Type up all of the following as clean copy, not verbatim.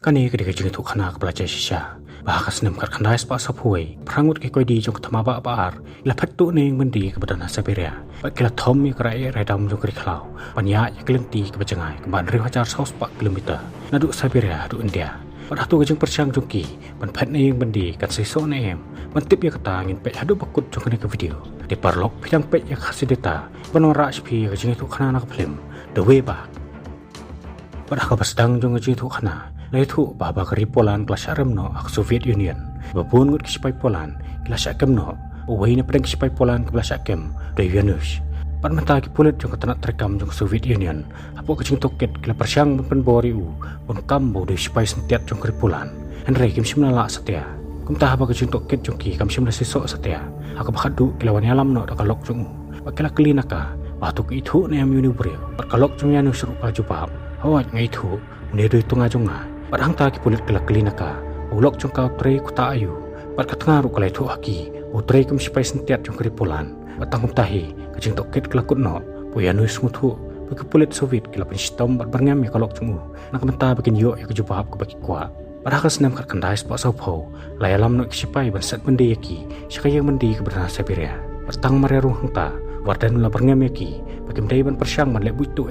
Kani ketika jeng tu khana ke belajar shisha bahakas nem kat khandai spa sapui prangut ke koi di jong thama ba baar la phattu ne mendi ke badan sapiria ba kila thom mi krai redam jong kri khlau panya ya kelenti ke bajangai ke ban 1,400 kilometer nadu sapiria du India pada tu ke jeng persiang jong ki ban phat ne mendi kat seso ne em ban tip ya kata ngin pe hadu bakut jong ke video di parlok pidang pe ya khasideta ban ora spi ke jeng tu khana nak film the way back pada ka basdang jong jeng tu khana Laitu bahaba kari Poland kelas remno ak Soviet Union. Babun ngut kisipai Poland kelas akemno. Uwai na pedang kisipai Poland kelas akem dari Venus. Pat mata ki pulit jong katanak terekam jong Soviet Union. Apo kecing toket kila persiang penbori u. Pun kambo dari kisipai sentiat jong kari Poland. Henry kim simna la setia. Kum tah apa kecing toket jong ki kam simna sesok setia. Aku bakadu kila wani alam no dakalok jong u. Bakila kelinaka. Batu ki itu ne am unibril. Pat kalok jong yanu seru kala jupap. Hawat ngai itu. Nedo itu ngajonga. Padang tak kipulit kelak kelinaka, ulok jong kau trei kuta ayu, pat katengaru kalai tu haki, utrei kum sipai sentiat jong keripulan, batang kum tahi, kacing toket kelak kutno, puyanu smutu, bagi pulit Soviet kelak pensistom bat berngam ya kalok jong nak menta bikin yo ya kejubahap ke bagi kuat. Padahal kesenam kat kandai sepak saupau, layalam nak sipai bansat mendi yaki, sikaya mendi kebenaran Siberia, bertang maria ruang ta. Wardan mula berngam yaki, bagi mendai ban persiang ban lek buitu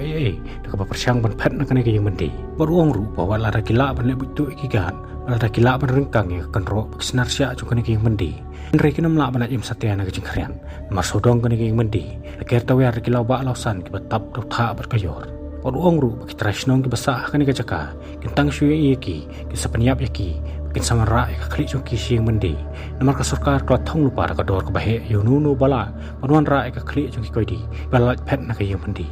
dak ba persiang ban phat nak kene yang mendi. Beruang ru bawa lara gila ban lek buitu gan, lara gila ban rengkang ya kan ro senar sia jong kene yang mendi. Andre kena mla ban im satya nak jing kharian. Mar sodong kene yang mendi. Leker tawe ar gila ba lausan ki batap do tha berkayor. Beruang ru bagi trasnong ki basah kene jaka, kentang syue yaki, ki sapanyap yaki. Kin sama rai ka klik jong kisi yang mendi namar ka sarkar ka thong lupa ka dor ka bahe yununu bala panwan rai ka klik jong ki koidi bala pet na ka yang mendi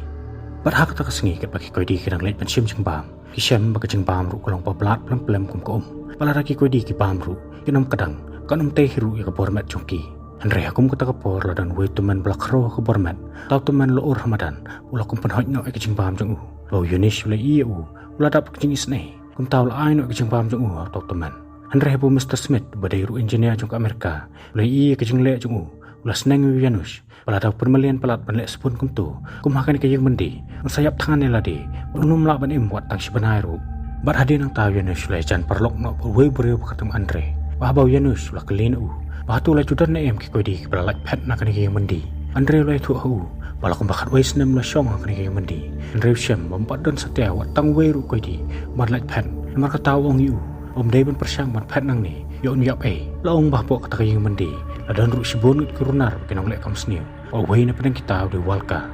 bar hak ta ka sengi ka bagi koidi ki dang leit ban sim jeng bam ki sem ba ka jeng bam ru kolong pa blat plem kum bala ra ki koidi ki bam ru ki nam kadang kanum te hiru ya ka bormat jong ki Andre akum kata ka por la dan we tuman blak ro ka bormat tau tuman lo ur ramadan ula kum penhoj no ka jeng bam jong u lo yunis ula i u ula dap ka jeng isne kum tau la ai no ka jeng bam jong u tau tuman Andre bu Mr. Smith badairu engineer jong Amerika ulai i ke jeng le jong u ulas neng Venus bala tau permelian pelat ban le sepun kum tu kum hakan ke yang mendi sayap tangan ne ladi unum la ban im buat tang sebenairu bar hadin nang ta Venus le jan perlok no we brio katem Andre bah bau Venus la kelin u bah tu la judan ne em ki kodi bala lak pet nak ke yang mendi Andre le tu hu bala kum bakat we snem la syong ke yang mendi Andre syem bompat dan setia wat tang we ru kodi mar lak pet mar ka tau ong yu dai ban persiang ban phat nang ni yo nyap la ong bah pok kata yang mendi la dan ru sibon kurunar kenong lek kam sniu o we na pedang kita de walka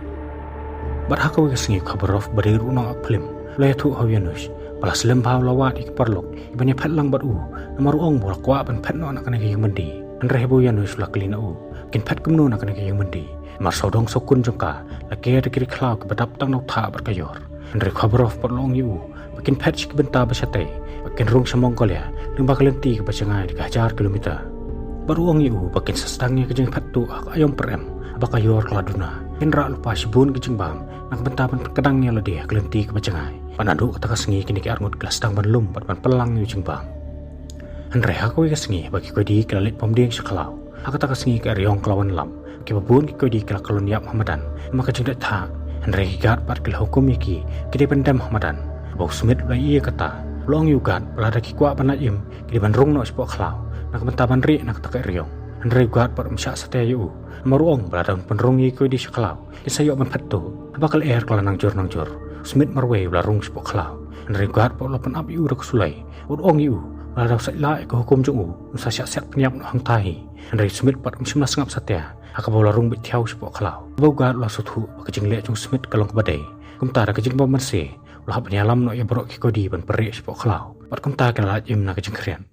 bar hakaw ka sngi khabarof bari ru nang aplim la thu hawianus balas lembau lawat ik perlok ibanya phat lang bat u namar ong bol kwa ban phat no nak kana yang mendi andre bo yanus la klina u kin phat kumno nak kana yang mendi mar sodong sokun jongka la ke de kiri khlaw ke badap tang nok tha bar kayor andre khabarof perlong yu makin phat sik benta basate makin rung sa Mongolia lembah kelenti ke bacangai di hajar kilometer baru ong yu makin sestangnya ke jeng patu ak ayom perem abakayor keladuna henra lupa sibun ke jeng bam nak bentapan kedangnya ledi kelenti ke bacangai panadu kata kasengi kini ke arngut kelas tang ban lum ban pelang yu jeng bam henre hakoi kasengi bagi kodi kelalit pomdeng sekalau hak kata kasengi ke riong kelawan lam ke babun ke kodi kelak kalon yap Muhammadan maka jeng dak tha henre higat pat kelah hukum yaki kede pendam Muhammadan bau Smith la iya kata long yugat pelada ki kwa banayim ki ban rung no spok khlaw nak bentaban ri nak tak riong andre yugat par msya sate yu maruong pelada penrung yi ko di seklaw ki sayo ban phatto bakal air kala nang jor Smith marwe la rung spok khlaw andre yugat par lapan up yu rak sulai urong yu pelada sai la ko hukum jung sa syak syak penyap no hang tai andre Smith par msya sangap sate akabaw la rung bit thiaw spok khlaw baugat la suthu ka jing le jung Smith kalong badai kumtara ka jing bom manse lahap nyalam no ya borok ki kodi ban peri sepok khlaw pat kum ta kan la im na ka jengkrian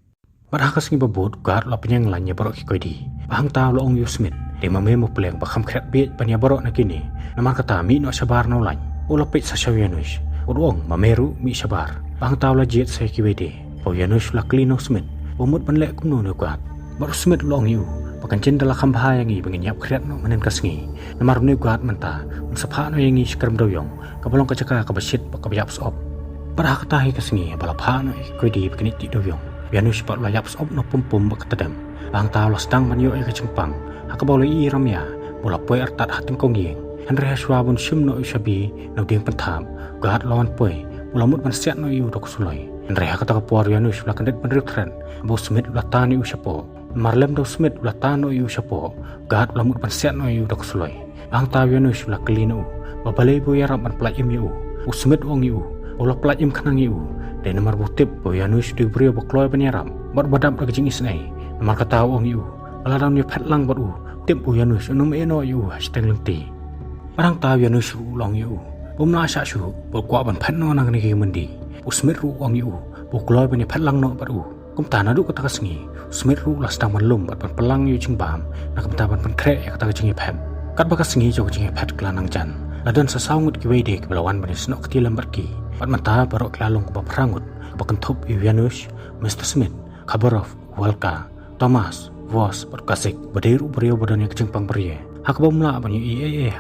bar hakas ngi babut gar la penyang la nya borok ki kodi bahang ta lo ong yu Smith de mame mo pleng ba kham khret be ban ya borok na kini namar kata mi no sabar no lain ulo pit sa shawianus urong mameru mi sabar bahang ta la jet sai ki wede po yanus la klino Smith umut ban le kum no kat bar Smith lo ong yu pakan cendala khambha yang i bangin yap khret no manen kasngi namar ne gat menta sapha no yang i skram doyong kabalong kacaka kabasit pakabyak sop para katahi kasngi balapha no kodi bikini ti doyong bianus pat layap sop no pumpum bakatadam bang taw lastang manyo e kachingpang hakabawle i ramya bola poy artat hating kongyeng andre haswabun sim no isabi no ding pantham gat lawan poy bola mut man siat no yu dok sulai Reha kata kepuar Yanus ulah kandet penritren. Bau Smith ulah tani usyapo. Marlem do Smith ulah tano usyapo. Gat ulah mut pansiat no dak suloi. Bang tahu Yanus ulah kelino. Babalai bo yarap man pelajim yu. Smith wong yu. Ulah pelajim kanang yu. Dan nomor butip bo Yanus diberi bokloi penyaram. Badam dak jing isnai. Nomor kata wong yu. Baladam yu petlang badu. Tip bo Yanus unum eno yu hashtag lengti. Barang tahu Yanus ulang yu. Bumla syasu bo kwa ban petno nang ni mendi. Smith ru wong yu. Bokloi penye petlang no badu. Kum tanah duk kata kesengi. Smith ru lah sedang menlum bat pelang yu jing bam. Nak bentaban penkrek ya kata jing pem. Kat bakas sengi jauh jing pet kelanang jan. Ladan sesaungut ki wede ke belawan bani senok ketilam berki. Pat mata barok kelalung ke perangut. Ke bakentup Yanus, Mr. Smith, Kabarov, Walka, Thomas, Vos, Kasik, badiru beriau badan yang kejengpang berie. Hak bamla bani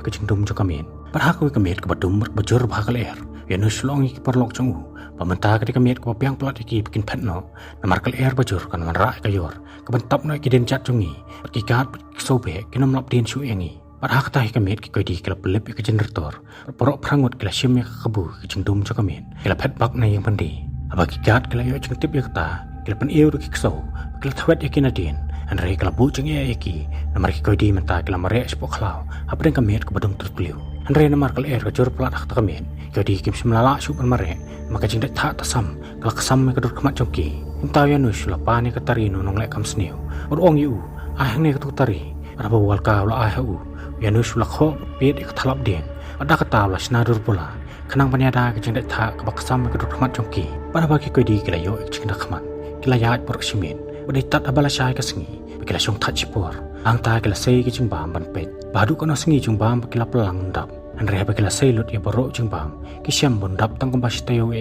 kejeng dum jokamin. Parhak we kemit ke badum bajur bahakal air. Yanus longi ki perlok cengu. Pamenta ketika kemit ke piang pelat iki bikin petno. Namarkal air bajur kan manrak kayor. Kebentap no ki den cat jungi. Perkikat sobe kena melap din su yangi. Parhak tahi kemit ki kodi kala pelip ke generator. Porok perangut kala sim ya kebu ke jengdum jokamin. Kala pet bak na yang pendi. Abaki kat kala yo jeng tip ya kata. Kala pen eur ki ksau. Kala thwet ya kinadin. Andre kala bu jeng ya iki. Namar ki kodi menta kala marek spok klau. Apa den kemit ke badum tertuliu. Andre namar kala air kajur pelat hak ta kemit. Kodi kim semlala su pen marek. Maka jeng dak tak tasam. Kala kesam ke dur kemat jongki. Entah Yanus lapane ke tarino nong lek kam sniu. Orong yu. Ahne ke tari. Raba walka ula ahu. Yanus lakho piet ik thalap ding. Ada kata ula snadur pula. Kenang panyada ke jeng dak tak ke baksam ke dur kemat jongki. Pada bagi kodi kila yo ik jeng dak kemat. Kila yaat porok simin. Badai tat abala syai ke sengi. Kila syong tat cipor. Angta kila sei ke jeng bam ban pet. Badu kono sengi jeng bam kila pelang ndap. Andre ba kila sei lut ya borok jeng bam. Kisyam bundap tang kembas tayo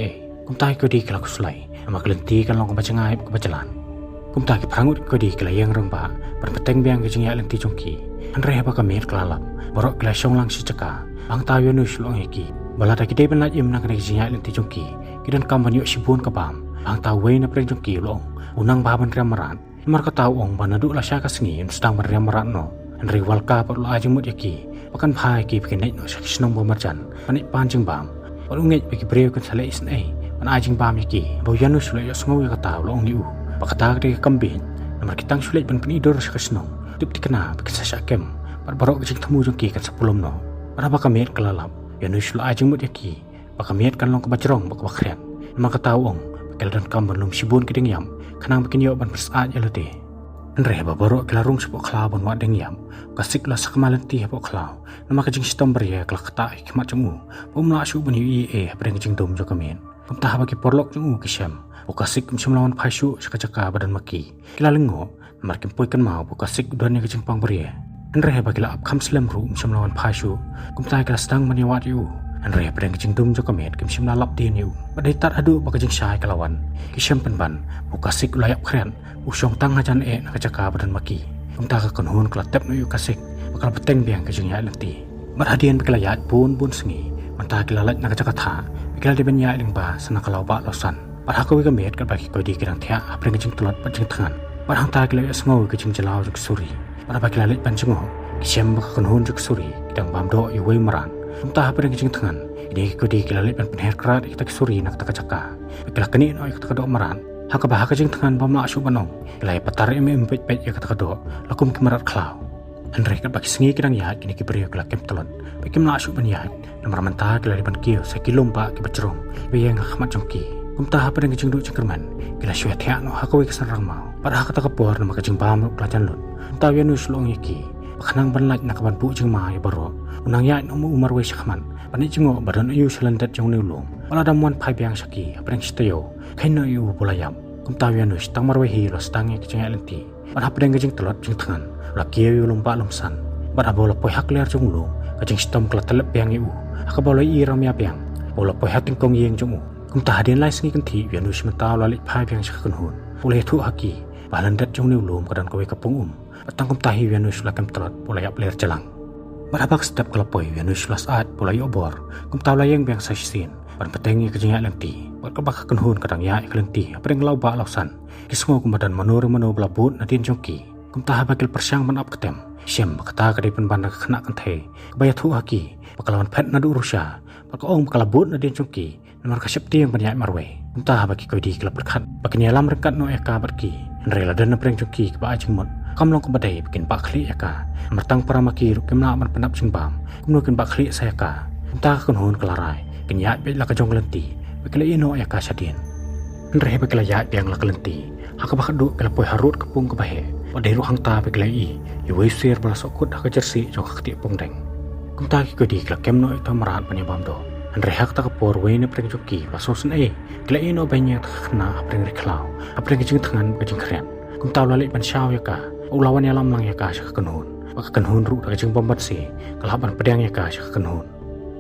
Kumtai kodi kila kusulai. Nama kelenti kan long kebaca ngaib kebacalan. Kumtai ki perangut kodi kila yang remba. Berpeteng biang ke jeng ya lenti jongki. Andre ba kamir kelalap. Borok kila syong lang si ceka. Bang tayo Yanus long eki. Balada kidai benat im nak kena jeng ya lenti jongki. Kidan kamban yuk sibun ke bam. Bang tahu wei na preng jongki long. Unang baban riamaran. Mar ka tahu ong banaduk la syaka sengi sedang riamaran no. Andre walka perlu ajeng mut yaki. Pakan phai ki bikin naik no syakisnong bomarjan. Panik panjeng bam. Palu ngej bagi breu kan sale isnai. Pan ajing bam yaki. Bau Yanus sulai yuk semua ya kata long liu. Pakata ke kambing. Namar kitang sulai pan penidor syakisnong. Tup dikena bikin sasyakem. Par barok kecing temu jongki kan sepulum no. Para pakamit kelalap. Yanus sulai ajeng mut yaki. Pakamit kan long kebacerong bakrian. Namar kata ong. Pakil dan kamban lum sibun keding yam. Kanang bikin yuk ban persaat ya lete. Andre baborok kelarung sepok klau ban wak ding yam. Kasik lah sakamalenti hepok klau. Nama kejing sistem beria kelak ketak hikmat cemu. Pumla asyuk ban yu pada kejing dom jokamin. Pemtah bagi porlok cemu kisyam. Bukasik kumsyam lawan pasyuk caka-caka badan maki. Kila lengo. Namar kimpoi kan mau bukasik udannya kejing pang beria. Andre bagi la apkam selam ru kumsyam lawan pasyuk. Kumtah kila sedang maniwat yu. Andre pada kejing dom jokamin kumsyam lalap din yu. Badai tar adu bak kejing syai kelawan. Kisyam penban. Bukasik ulayak keren. Usyong tang hajan nak caka badan maki. Kumtah ka konhun kala tep no yu kasik. Bakal peteng biang kejing ya lenti. Berhadian bagi layat pun sengi. Mentah kila lat nak caka tha. Bagi la diben ya lingba sana kalau bak losan. Padahal kau kemet kat bagi kau di kirang tiak apa kejing tulat pajeng tangan. Padahal tak kila semua kejing jelau juk suri. Padahal bagi la lit panjengo. Kisyam baka konhun juk suri. Kidang bamdo yu wei meran. Kumtah apa kejing tangan. Ini kau di kila lit pan penher kerat kita suri nak caka. Bagi la keni no kita kedok meran. Haka bahaka jeng tangan pamla asyuk banong. Ilai patar empet ya kata kedok. Lakum kemerat klau. Andre kat bagi sengi kidang yahat kini kiberiu kila kem telon. Bagi mla asyuk ban yahat. Namar mentah kila liban kiyo sekilom pa kibacerong. Biya yang khmat jongki. Kumtah apa dengan kejing duk cengkerman. Kila syuat tiak no haka wei kesan rangmau. Pada haka tak kepor nama kejing pam kelajan lun. Entah Yanus long yaki. Pakanang banlaj nak kaban pu jeng ma ya baro. Unang yahat no umar wei syakman. Panik jengo badan yu selendet jong neulung. Wala damuan pai biang syaki. Apa yang sitayo. Kain no yu bulayam. Kumtah Yanus tang marwai hi lo stangnya kejing ya lenti. Pada apa dengan kejing telot jeng tangan. Lakiya yu lompa lomsan. Pada bola poi hak lear jong ulung. Kejing sitom kela telep biang yu. Haka bola iram ya biang. Bola poi hak tingkong yeng jong u. Kumtah hadian lai sengi kenti Yanus mentau lalik pai biang syakun hun. Boleh tu haki. Balandet jong neulung kadan kawe kapung Patang kumtah hi Yanus lakam telot bola yak lear jalang. Pada bak sedap kelapoi Yanus las at bola yu obor. Kumtau layeng biang sasin. Pada petengi kejing ya lenti. Pada bak kenhun kadang ya lenti. Apa yang lau bak lausan. Kismo kumadan manur belabut nadin jongki. Kumtah bakil persyang manap ketem. Syem bakata kadai penbanda kena kenthe. Kebaya tu haki. Bakalawan pet nadu urusya. Baka ong bakalabut nadin jongki. Nomor kasyap ti yang banyak marwe. Entah bagi kau di kelap berkat. Bagi ni alam rekat no eka berki. Nrela dan nabreng jungki ke ba ajeng mut. Kam long kembadai bikin bak kli eka. Mertang para maki ruk kemla man penap jeng bam. Kumno ken bak kli saya ka. Entah kunhun kelarai. Kenyat bet la kajong lenti. Bekila ino eka sadin. Nreh bekila yat yang la kelenti. Haka bak du kala poi harut kepung ke bahe. Pada ru hang ta bekila i. Iwe sir bala sokut haka jersi jong kakti pung deng. Kum ta ki kodi kala kem no ita marat panyabam do. Nreh hak ta kapor we ne preng jungki la sosen kila ino banyak kena apreng riklau. Apreng kejeng tangan kejeng keren. Kum ta lalik ban syau ya ka. Ulawan yalam lang ya ka syaka kenhun. Baka kenhun ru ta kejeng bombat si. Kalaban pedang ya ka syaka kenhun.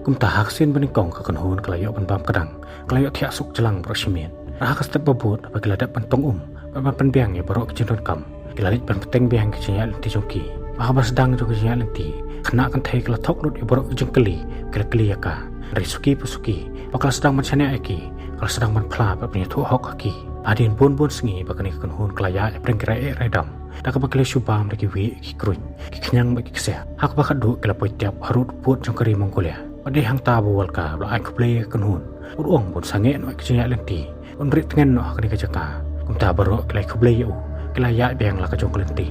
Kum ta hak sin beningkong ka kenhun kelayo ban bam kedang. Kelayo tiak suk jelang proximin. Rahak step babut apabila dapat pentong ban penbiang ya barok kejeng kam. Kila lit ban peteng biang kejeng ya lenti jungki. Baka bersedang jung kejeng ya lenti. Kena akan thai kala thok lut ya barok kejeng keli ya ka. Risuki pusuki. Bakal sedang mencana eki. Kalau sedang menpla berpunya tu hok kaki. Adin bun sengi bakal ikan hun kelaya apreng kira redam. Dak bakal subam lagi wi ki kruin. Ki kenyang bagi keseh. Hak bakal du kala poi tiap harut put jong keri Mongolia. Pada hang tabu wal ka bla aku play kan hun. Urong pun sange no kecenya lenti. Un rit tengen no hak ni kajaka. Kum ta baro kala ku play u. Kelaya biang la ka jong lenti.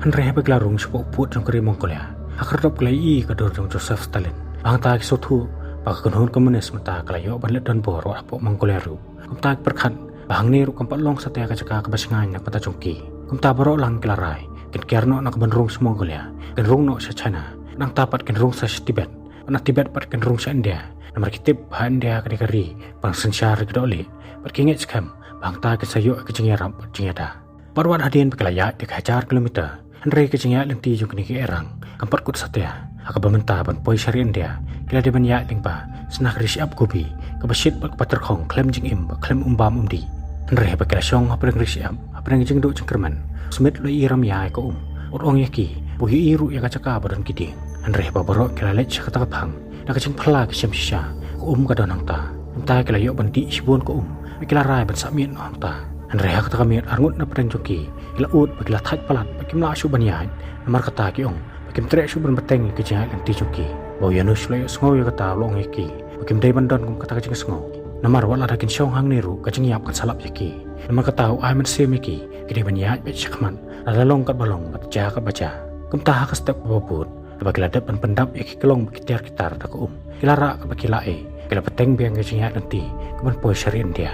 Andre bakal rung sepok put jong keri Mongolia. Hak redop kelai I kador jong Joseph Stalin. Bang ta ki sotu baka kenhun komunis mata kalayo banlet dan bor wa po Mongolia ru. Kum ta perkhan bahang ni ru kampat long satya kajaka kebasingan nak pata jongki. Kum ta baro lang kelarai. Ken kerno nak benrung se Mongolia. Ken rung no se China. Nang tapat ken rung se Tibet. Nak Tibet pat ken rung se India. Nomor kitip ha India kadikari bang sensyar kedoli. Perkinget skam bang ta ke sayo ke jengyarap jengyada. Parwat hadin pekelaya di hajar kilometer. Henry ke jengya lenti jong kini ke erang. Kampat kut satya. Haka bamenta ban poi syari India. Kila de ban ya lingpa. Senah risi ap gobi. Kebasit bak paterkong klem jeng im klem umbam umdi. Henry bakila syong apreng risi ap. Apreng jeng do jeng kerman. Sumit lo iram ya ko Urong yaki. Buhi iru ya kacaka badan kiti. Henry babarok kila lech kata kapang. Nak jeng pala ke syam sisya. Ko kadon hang ta. Entah kila yok bandi sibun ko Kila rai ban sakmit no hang ta. Henry hak ta kamit arngut na apreng joki. Kila ut bakila thaj palat. Bakim la syu ban yai. Namar kata ki Bakim trek syu ban beteng ke jeng lenti joki. Bau yanus lo sengaw ya kata long yaki. Bakim day bandon kum kata kajeng sengaw. Namar wala dakin syong hang niru kajeng yap kan salap yaki. Namar kata ai man sem yaki. Kidi ban yai bet syakman. Lala long kat balong bat ja kat baca. Kum ta hak step babut. Bagi ladap ban pendap yaki kelong bakitar kitar dak Kila ra baki lae. Kila peteng biang kajeng yai nanti. Kuman poi syari India.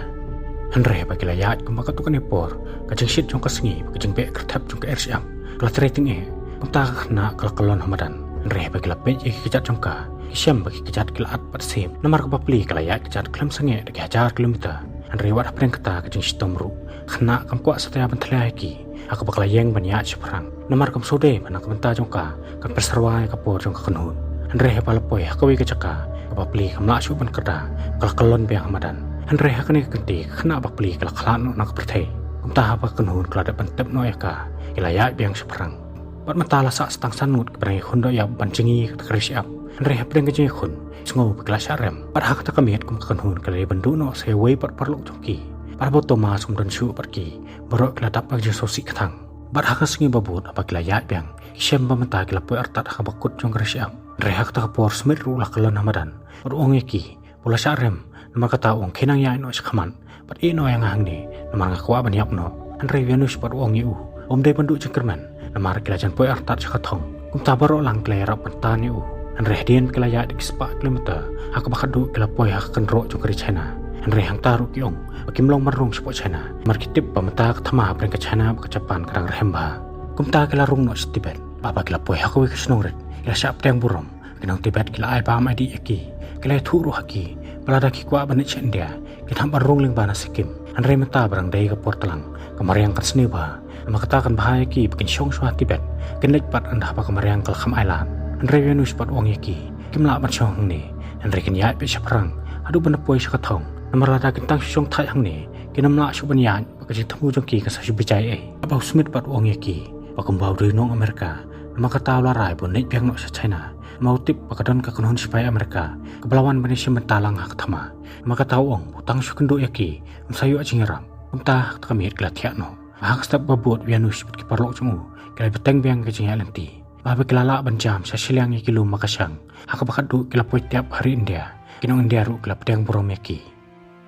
Henry bagi layat kum bakatukan epor. Kajeng shit jong kasengi kajeng be kertap jong ke RCM. Kala rating kum ta kena kala kelon hamadan. Henry bagi lapet yaki kejat jongka. Kisyam bagi kejat kila at pat sip. Namar kapapli kala yat kejat kelam sange daki hajar kilometer. Henry wat apreng kata kajeng shitomru. Kena kam kuat satya bantalaya yaki. Aku bakal yang banyak seperang. Namar kam sode mana kamenta jongka. Kam perserwai kapor jongka kenhun. Henry balapoi hakawi kejaka. Kapapli kam laksu ban kerda. Kala kelon biang hamadan. Henry hakani kenti kena bakli kala klan nak pertai. Kumtah apa kenhun kala dapat tep no eka. Ilayat biang seperang. Bat matala sak setang sanut keberangi hundo ya bancingi kerisi ap. Henry hapreng kejeng khun. Sengo bekla syarem. Bat hak tak kamiat kum kenhun kala bandu no sewei pat perluk joki. Pat boto mas dan syu pergi. Borok kala dapat je sosi ketang. Bat hak sengi babut apa ilayat biang. Kisyam bamenta kala poi artat hak bakut jong kerisi ap. Henry hak tak kapor semit ru lah kelon hamadan. Berong yaki. Bola syarem. Namar kata kenang ya ino sekaman. Pat ino yang hang ni. Namar ngakwa banyap no. Henry Venus pat iu. Day penduk cengkerman. Namar kilajan poi artat sakatong. Kum tabaro lang kilaya rap pentan iu. Henry hadian kilaya di sepak kilometer. Hak bakadu kila poi hak kenro jongkari China. Henry hang taru kiong. Bakim long marung sepok China. Namar kitip pameta ketama bereng ke China bakacapan kadang remba. Kum ta kila rung no Tibet. Bapa kila poi hak ke snongret. Kila syap teng burom. Kinang Tibet kila ai paham adi yaki. Kila turu haki. Pelada kikwa banit India. Kita hampa rungling bana Sikkim. Henry menta barang day ke portalang. Kemariang kan seni bah. Nama katakan bahaya ki bikin syong suah Tibet. Kenlik pat anda apa kemariang ke Kham Island. Henry Venus pat wong yaki. Kim lak bat syong ni. Henry kenyat besya perang. Adu benda poi sakatong. Nama lada kentang syong thai hang ni. Kinam lak syuk banyat. Bakasi temu jongki ke sasyu bijay Abau sumit pat wong yaki. Bakumbau dari nong Amerika. Nama kata larai pun naik biang nok sa China. Mau tip pakadon ke kenhun supaya Amerika kebelawan Malaysia mentalang hak tama maka tahu utang syukendo yaki sayu ajingeram entah kamiet kala tiakno hak step babut Venus ki parlok cungu kala beteng biang ke jingya lenti babe kelala banjam sa silang yaki lu makasyang hak bakadu kala poi tiap hari India kinong India ru kala pedang burom yaki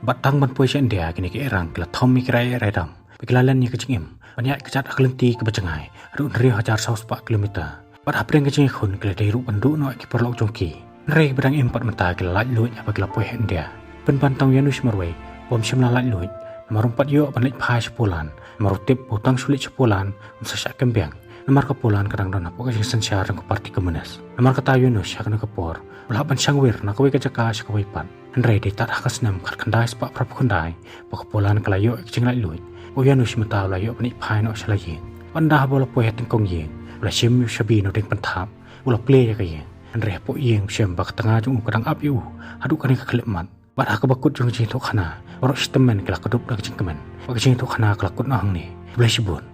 Batang ban puai India kini ke erang kila Tommy kirai redam. Pekilalan ni kecing im. Banyak kecat aklenti ke bacengai. Adu neri hajar 104 kilometer. Bat apreng kecing ikun kila dairu penduk no ki perlok jongki. Neri bedang impat menta kila laj luit apa kila puai India. Pen bantang Yanus Marway. Bom simla laj luit. Nomor 4 yo ban lej phai sepulan. Nomor tip butang sulit sepulan. Sesyak kembang. Nomor kepulan kadang dona pokok sing sensyar ke parti kemenes. Nomor kata Yunus ya kena kepor. Belapan sangwir nak kawai kejaka sekawai pan. Henry di tak hakas nam kat kendai sepak prap kendai. Kepulan kelayo kecing laj luit. O Yunus mentau layo panik phai no selayin. Pandah bola puai tengkong yeng. Bola sim shabi no ding pentap. Bola play ya kayeng. Henry po yeng sim bak tengah jung kadang up yu. Haduk kani kekelemat. Bat aku bakut jung jing tok khana. Orok sistemen kela kedup dak jing kemen. Bak jing tok khana kelakut nang ni. Belah sibun.